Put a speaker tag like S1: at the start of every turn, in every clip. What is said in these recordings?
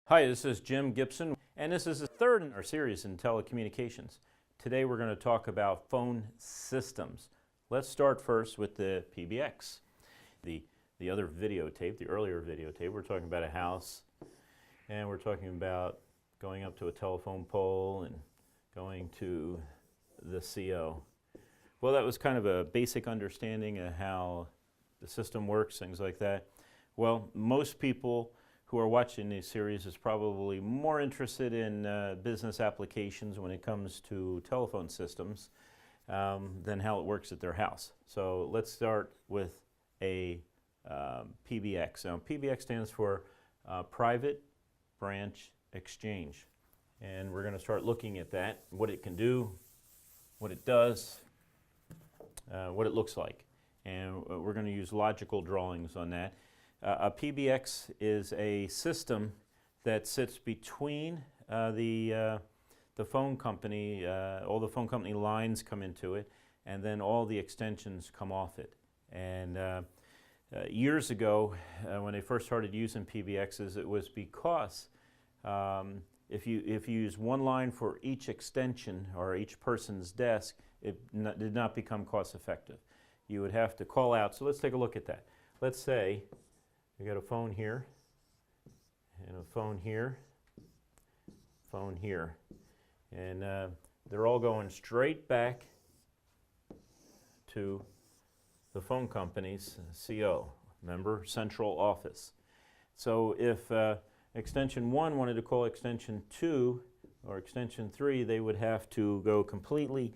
S1: Hi, this is Jim Gibson, and this is the third in our series in telecommunications. Today we're going to talk about phone systems. Let's start first with the PBX. The other videotape, the earlier videotape, we're talking about a house, and we're talking about going up to a telephone pole and going to the CO. Well, that was kind of a basic understanding of how the system works, things like that. Well, most people who are watching these series is probably more interested in business applications when it comes to telephone systems than how it works at their house. So let's start with a PBX. Now, PBX stands for Private Branch Exchange. And we're going to start looking at that, what it can do, what it does, what it looks like. And we're going to use logical drawings on that. A PBX is a system that sits between the phone company, all the phone company lines come into it, and then all the extensions come off it. And years ago, when they first started using PBXs, it was because if you use one line for each extension or each person's desk, it did not become cost effective. You would have to call out. So let's take a look at that. Let's say we got a phone here, and a phone here, and they're all going straight back to the phone company's CO, member central office. So if extension 1 wanted to call extension 2 or extension 3, they would have to go completely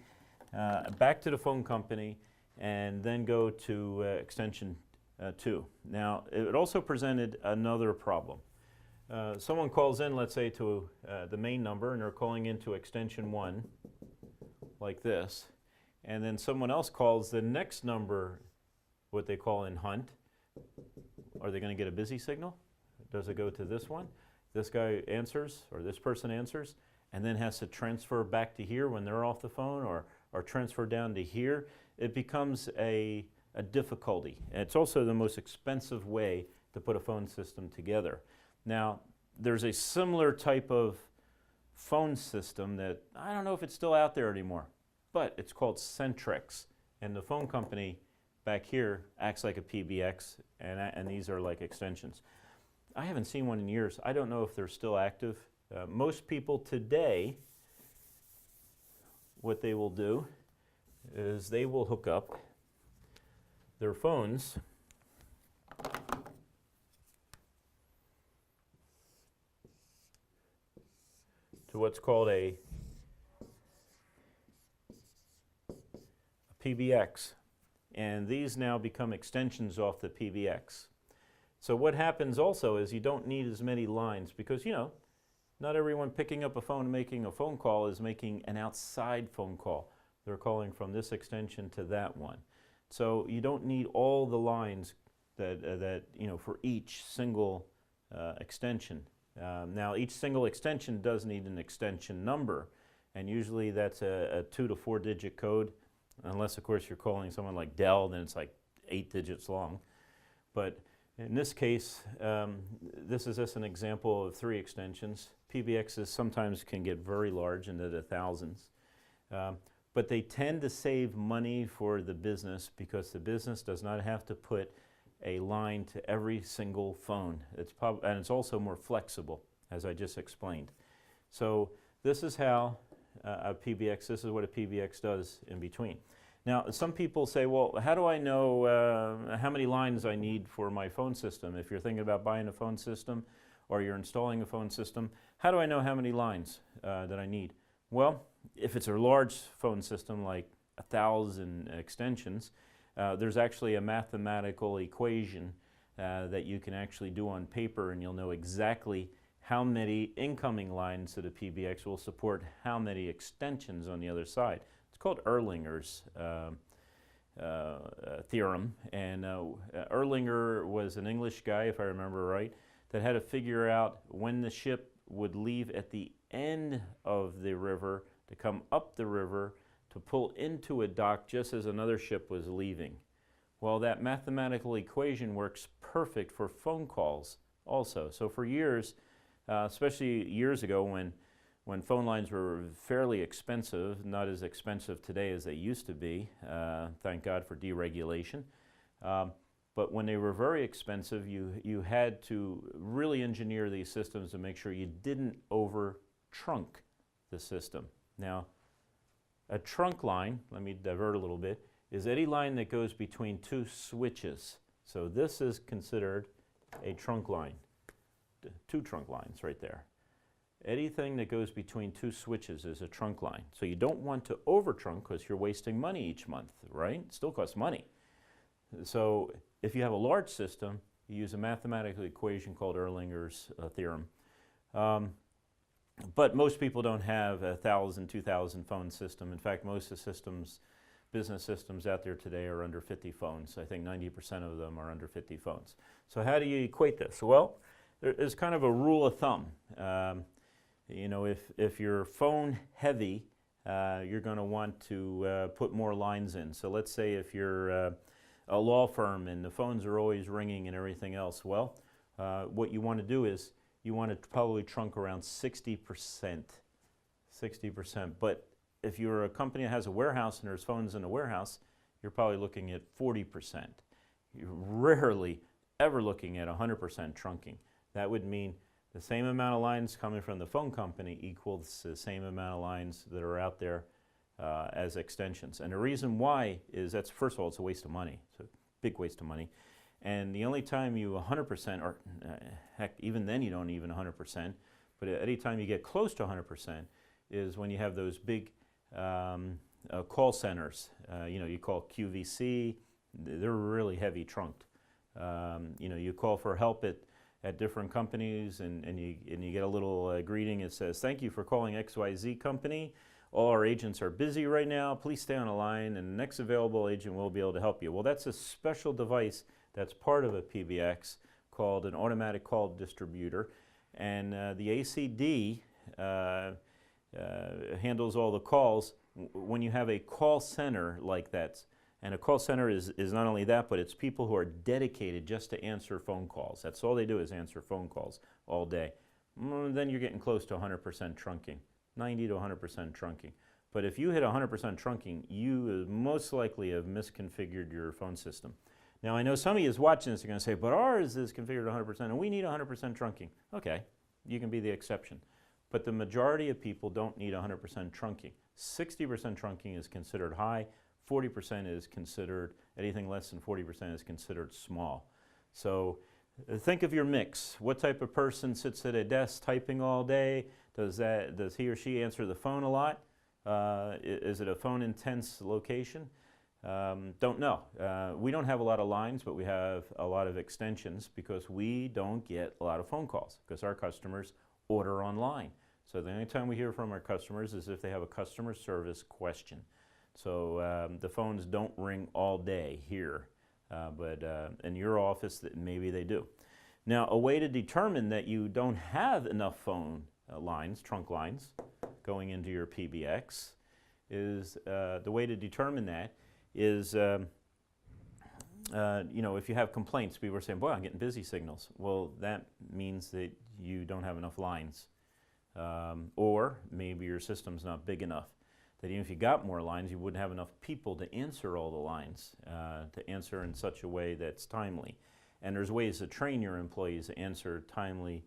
S1: back to the phone company and then go to extension 2. Now, it also presented another problem. Someone calls in, let's say, to the main number, and they're calling into extension 1, like this. And then someone else calls the next number, what they call in Hunt. Are they going to get a busy signal? Does it go to this one? This guy answers, or this person answers, and then has to transfer back to here when they're off the phone, or transfer down to here. It becomes a difficulty. It's also the most expensive way to put a phone system together. Now, there's a similar type of phone system that I don't know if it's still out there anymore, but it's called Centrex, and the phone company back here acts like a PBX, and these are like extensions. I haven't seen one in years. I don't know if they're still active. Most people today, what they will do is they will hook up their phones to what's called a PBX, and these now become extensions off the PBX. So what happens also is you don't need as many lines because, you know, not everyone picking up a phone and making a phone call is making an outside phone call. They're calling from this extension to that one. So you don't need all the lines that you know, for each single extension. Now, each single extension does need an extension number, and usually that's a 2 to 4 digit code, unless, of course, you're calling someone like Dell, then it's like 8 digits long. But in this case, this is just an example of 3 extensions. PBXs sometimes can get very large, into the thousands. But they tend to save money for the business because the business does not have to put a line to every single phone. And it's also more flexible, as I just explained. So this is how this is what a PBX does in between. Now, some people say, well, how do I know how many lines I need for my phone system? If you're thinking about buying a phone system or you're installing a phone system, how do I know how many lines that I need? Well, if it's a large phone system like 1,000 extensions, there's actually a mathematical equation that you can actually do on paper, and you'll know exactly how many incoming lines to the PBX will support how many extensions on the other side. It's called Erlanger's theorem, and Erlanger was an English guy, if I remember right, that had to figure out when the ship would leave at the end of the river to come up the river to pull into a dock just as another ship was leaving. Well, that mathematical equation works perfect for phone calls also. So for years, especially years ago when phone lines were fairly expensive, not as expensive today as they used to be. Thank God for deregulation. But when they were very expensive, you had to really engineer these systems to make sure you didn't over-trunk the system. Now, a trunk line, let me divert a little bit, is any line that goes between two switches. So this is considered a trunk line. Two trunk lines right there. Anything that goes between two switches is a trunk line. So you don't want to over-trunk because you're wasting money each month, right? It still costs money. So if you have a large system, you use a mathematical equation called Erlanger's theorem. But most people don't have 1,000, 2,000 phone system. In fact, most of the systems, business systems out there today are under 50 phones. I think 90% of them are under 50 phones. So how do you equate this? Well, there's kind of a rule of thumb. You know, if you're phone heavy, you're going to want to put more lines in. So let's say if you're a law firm and the phones are always ringing and everything else, well, what you want to do is you want to probably trunk around 60%. 60%. But if you're a company that has a warehouse and there's phones in the warehouse, you're probably looking at 40%. You're rarely ever looking at 100% trunking. That would mean the same amount of lines coming from the phone company equals the same amount of lines that are out there as extensions. And the reason why is that's, first of all, it's a waste of money. It's a big waste of money. And the only time you 100%, or heck, even then you don't even 100%, but any time you get close to 100% is when you have those big call centers. You know, you call QVC, they're really heavy trunked. You know, you call for help at different companies and you get a little greeting. It says, "Thank you for calling XYZ company. All our agents are busy right now. Please stay on the line and the next available agent will be able to help you." Well, that's a special device that's part of a PBX called an automatic call distributor. And the ACD handles all the calls. When you have a call center like that, and a call center is not only that, but it's people who are dedicated just to answer phone calls. That's all they do is answer phone calls all day. Then you're getting close to 100% trunking, 90 to 100% trunking. But if you hit 100% trunking, you most likely have misconfigured your phone system. Now, I know some of you is watching this are going to say, but ours is configured 100% and we need 100% trunking. Okay, you can be the exception. But the majority of people don't need 100% trunking. 60% trunking is considered high. 40% is considered, anything less than 40% is considered small. So think of your mix. What type of person sits at a desk typing all day? Does he or she answer the phone a lot? Is it a phone intense location? Don't know. We don't have a lot of lines, but we have a lot of extensions because we don't get a lot of phone calls because our customers order online. So the only time we hear from our customers is if they have a customer service question. So the phones don't ring all day here, but in your office maybe they do. Now, a way to determine that you don't have enough phone lines, trunk lines, going into your PBX is the way to determine that is, you know, if you have complaints, people are saying, boy, I'm getting busy signals. Well, that means that you don't have enough lines. Or maybe your system's not big enough. That even if you got more lines, you wouldn't have enough people to answer all the lines, to answer in such a way that's timely. And there's ways to train your employees to answer timely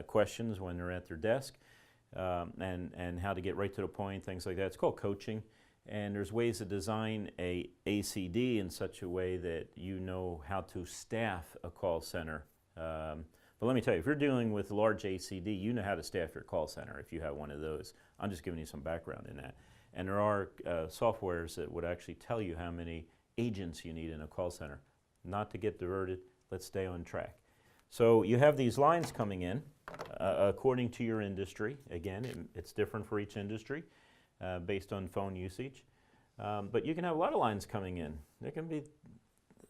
S1: questions when they're at their desk, and how to get right to the point, things like that. It's called coaching. And there's ways to design a ACD in such a way that you know how to staff a call center. But let me tell you, if you're dealing with large ACD, you know how to staff your call center if you have one of those. I'm just giving you some background in that. And there are softwares that would actually tell you how many agents you need in a call center. Not to get diverted, let's stay on track. So you have these lines coming in according to your industry. Again, it's different for each industry based on phone usage. But you can have a lot of lines coming in. There can be,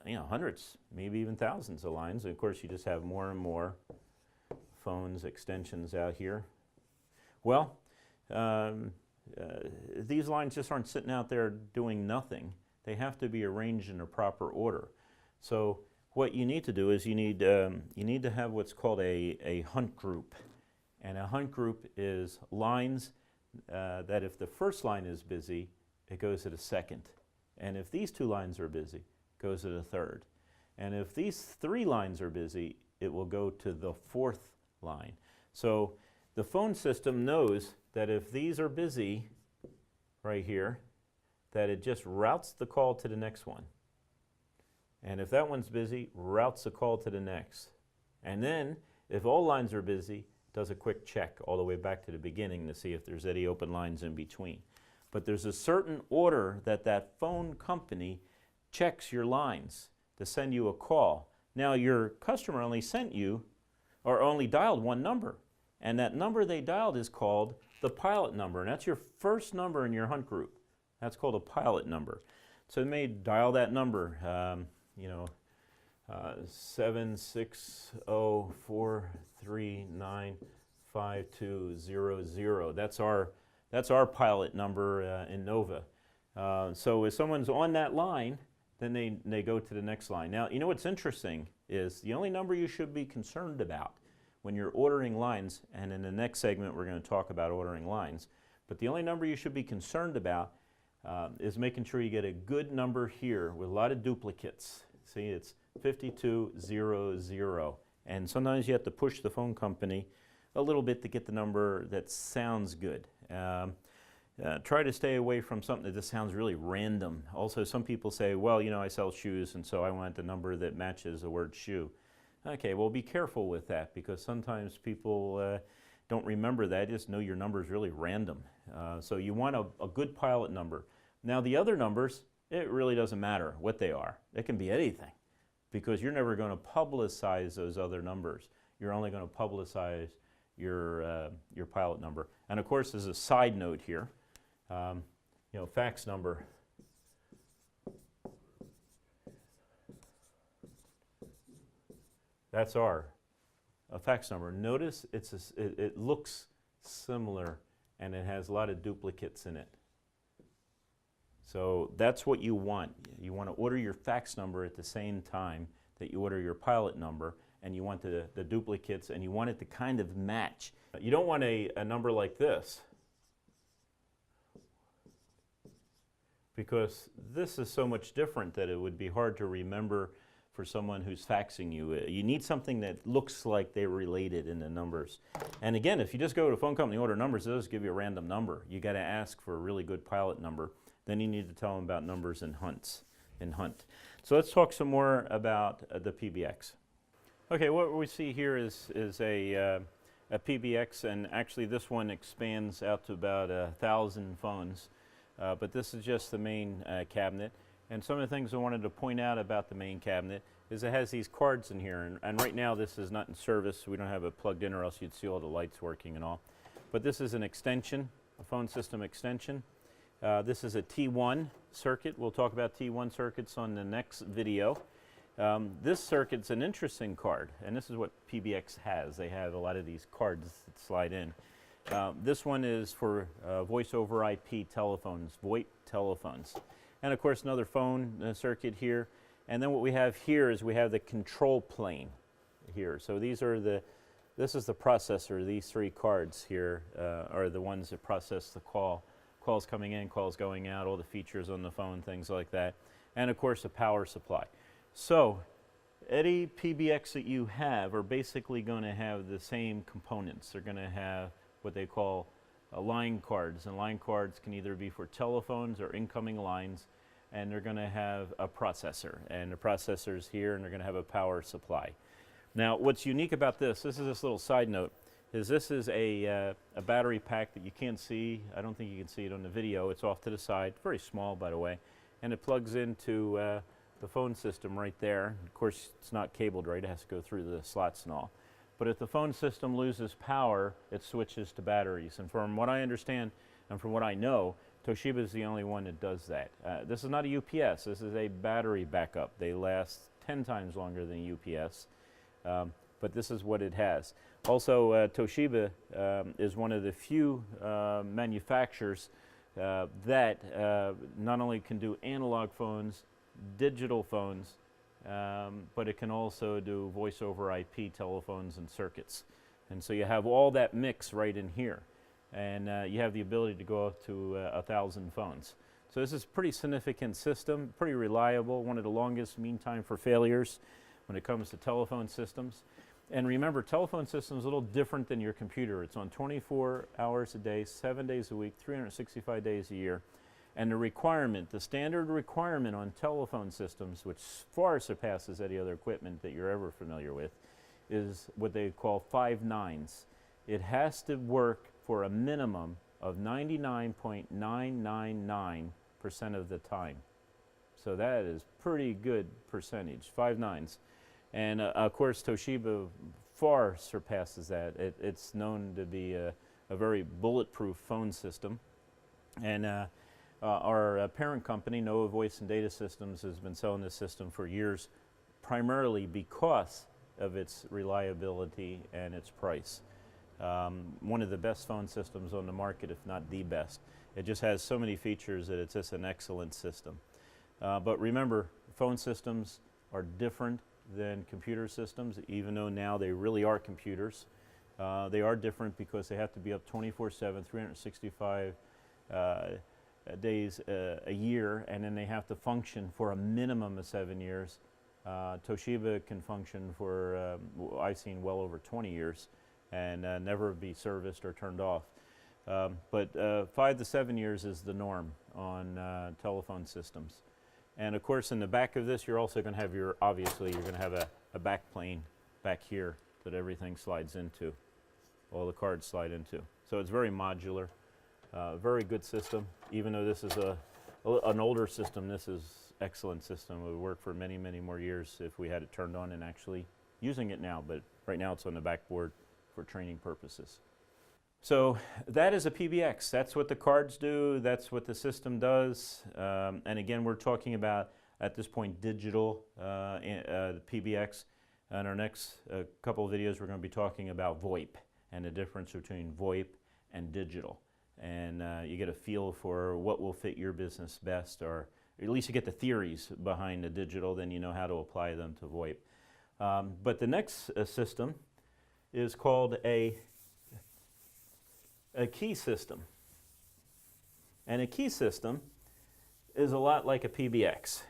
S1: you know, hundreds, maybe even thousands of lines. And of course, you just have more and more phones, extensions out here. Well, these lines just aren't sitting out there doing nothing. They have to be arranged in a proper order. So what you need to do is you need to have what's called a hunt group. And a hunt group is lines that if the first line is busy, it goes to the second. And if these two lines are busy, it goes to the third. And if these three lines are busy, it will go to the fourth line. So the phone system knows that if these are busy right here, that it just routes the call to the next one. And if that one's busy, routes the call to the next. And then, if all lines are busy, does a quick check all the way back to the beginning to see if there's any open lines in between. But there's a certain order that that phone company checks your lines to send you a call. Now, your customer only sent you, or only dialed one number. And that number they dialed is called the pilot number. And that's your first number in your hunt group. That's called a pilot number. So they may dial that number, 76043952200. That's our pilot number in Nova. So if someone's on that line, then they go to the next line. Now, you know what's interesting is the only number you should be concerned about when you're ordering lines, and in the next segment we're going to talk about ordering lines, but the only number you should be concerned about is making sure you get a good number here with a lot of duplicates. See, it's 5200, and sometimes you have to push the phone company a little bit to get the number that sounds good. Try to stay away from something that just sounds really random. Also, some people say, well, you know, I sell shoes, and so I want the number that matches the word shoe. Okay, well, be careful with that, because sometimes people don't remember that. Just know your number is really random. So you want a good pilot number. Now, the other numbers, it really doesn't matter what they are. It can be anything, because you're never going to publicize those other numbers. You're only going to publicize your pilot number. And of course, as a side note here, fax number. That's a fax number. Notice it looks similar, and it has a lot of duplicates in it. So that's what you want. You want to order your fax number at the same time that you order your pilot number, and you want the duplicates, and you want it to kind of match. You don't want a number like this, because this is so much different that it would be hard to remember for someone who's faxing you. You need something that looks like they're related in the numbers. And again, if you just go to a phone company and order numbers, they'll just give you a random number. You got to ask for a really good pilot number. Then you need to tell them about numbers in Hunt. So let's talk some more about the PBX. Okay, what we see here is a PBX, and actually this one expands out to about 1,000 phones. But this is just the main cabinet. And some of the things I wanted to point out about the main cabinet is it has these cards in here. And right now this is not in service. We don't have it plugged in, or else you'd see all the lights working and all. But this is an extension, a phone system extension. This is a T1 circuit. We'll talk about T1 circuits on the next video. This circuit's an interesting card, and this is what PBX has. They have a lot of these cards that slide in. This one is for voice over IP telephones, VoIP telephones. And of course another phone circuit here. And then what we have here is we have the control plane here. So this is the processor. These three cards here are the ones that process the call. Calls coming in, calls going out, all the features on the phone, things like that. And of course a power supply. So any PBX that you have are basically going to have the same components. They're going to have what they call line cards, and line cards can either be for telephones or incoming lines, and they're going to have a processor, and the processor's here, and they're going to have a power supply. Now, what's unique about this is this little side note, is this is a battery pack that you can't see. I don't think you can see it on the video. It's off to the side, very small, by the way, and it plugs into the phone system right there. Of course, it's not cabled right. It has to go through the slots and all. But if the phone system loses power, it switches to batteries. And from what I understand and from what I know, Toshiba is the only one that does that. This is not a UPS. This is a battery backup. They last 10 times longer than UPS, but this is what it has. Also, Toshiba is one of the few manufacturers that not only can do analog phones, digital phones, but it can also do voice over IP telephones and circuits. And so you have all that mix right in here. And you have the ability to go up to 1,000 phones. So this is a pretty significant system, pretty reliable, one of the longest mean time for failures when it comes to telephone systems. And remember, telephone systems is a little different than your computer. It's on 24 hours a day, 7 days a week, 365 days a year. And the requirement, the standard requirement on telephone systems, which far surpasses any other equipment that you're ever familiar with, is what they call 5 nines. It has to work for a minimum of 99.999% of the time. So that is pretty good percentage, 5 nines. And of course, Toshiba far surpasses that. It's known to be a very bulletproof phone system. And our parent company, Noah Voice and Data Systems, has been selling this system for years, primarily because of its reliability and its price. One of the best phone systems on the market, if not the best. It just has so many features that it's just an excellent system. But remember, phone systems are different than computer systems, even though now they really are computers. They are different because they have to be up 24/7, 365 days a year, and then they have to function for a minimum of 7 years. Toshiba can function for, I've seen well over 20 years and never be serviced or turned off. But 5 to 7 years is the norm on telephone systems. And of course, in the back of this, you're also going to have obviously, you're going to have a back plane back here that everything slides into, all the cards slide into. So it's very modular, very good system. Even though this is an older system, this is excellent system. It would work for many, many more years if we had it turned on and actually using it now. But right now, it's on the backboard for training purposes. So that is a PBX. That's what the cards do. That's what the system does. And again, we're talking about, at this point, digital PBX. In our next couple of videos, we're going to be talking about VoIP and the difference between VoIP and digital. And you get a feel for what will fit your business best, or at least you get the theories behind the digital, then you know how to apply them to VoIP. But the next system is called a key system. And a key system is a lot like a PBX,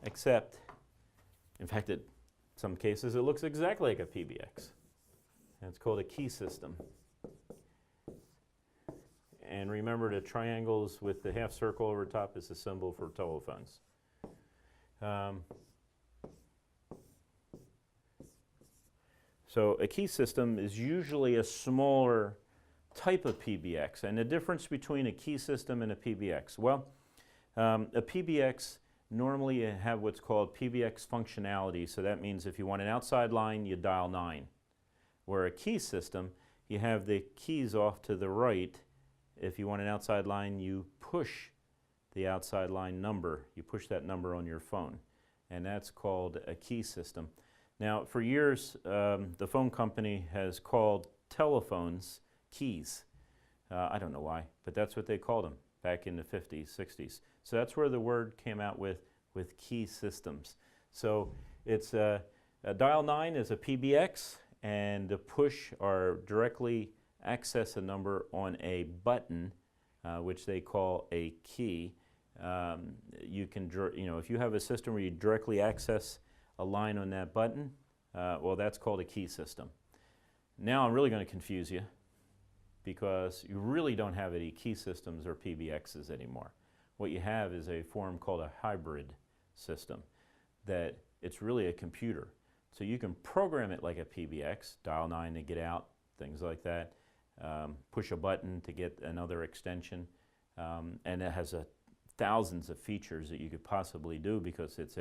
S1: except, in fact, in some cases, it looks exactly like a PBX. And it's called a key system. And remember, the triangles with the half circle over top is a symbol for telephones. So a key system is usually a smaller type of PBX. And the difference between a key system and a PBX? Well, a PBX normally have what's called PBX functionality. So that means if you want an outside line, you dial 9. Where a key system, you have the keys off to the right. If you want an outside line, you push the outside line number. You push that number on your phone. And that's called a key system. Now, for years, the phone company has called telephones keys. I don't know why, but that's what they called them back in the 50s, 60s. So that's where the word came out with key systems. So it's a dial 9 is a PBX, and the push are directly access a number on a button, which they call a key. You can, if you have a system where you directly access a line on that button, well, that's called a key system. Now I'm really going to confuse you, because you really don't have any key systems or PBXs anymore. What you have is a form called a hybrid system, that it's really a computer. So you can program it like a PBX, dial 9 to get out, things like that, push a button to get another extension, and it has thousands of features that you could possibly do, because it's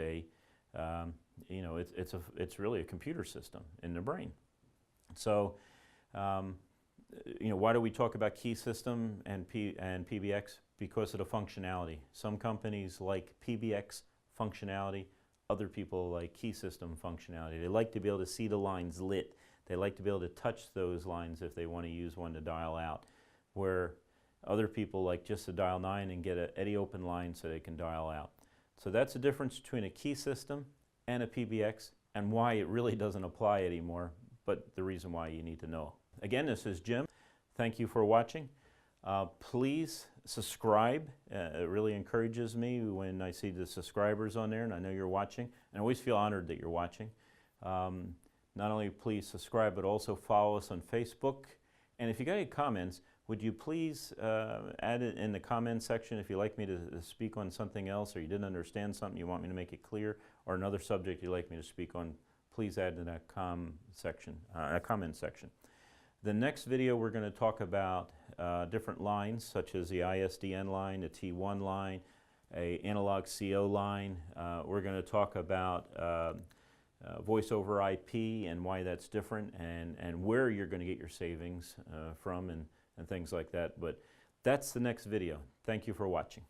S1: it's really a computer system in the brain. So why do we talk about key system and PBX? Because of the functionality. Some companies like PBX functionality, other people like key system functionality. They like to be able to see the lines lit. They like to be able to touch those lines if they want to use one to dial out, where other people like just to dial 9 and get any open line so they can dial out. So that's the difference between a key system and a PBX, and why it really doesn't apply anymore, but the reason why you need to know. Again, this is Jim. Thank you for watching. Please subscribe. It really encourages me when I see the subscribers on there, and I know you're watching. And I always feel honored that you're watching. Not only please subscribe, but also follow us on Facebook. And if you got any comments, would you please add it in the comment section if you'd like me to speak on something else, or you didn't understand something, you want me to make it clear, or another subject you'd like me to speak on, please add in that comment section. The next video we're going to talk about different lines, such as the ISDN line, the T1 line, a analog CO line. We're going to talk about voice over IP and why that's different, and where you're going to get your savings from, and things like that. But that's the next video. Thank you for watching.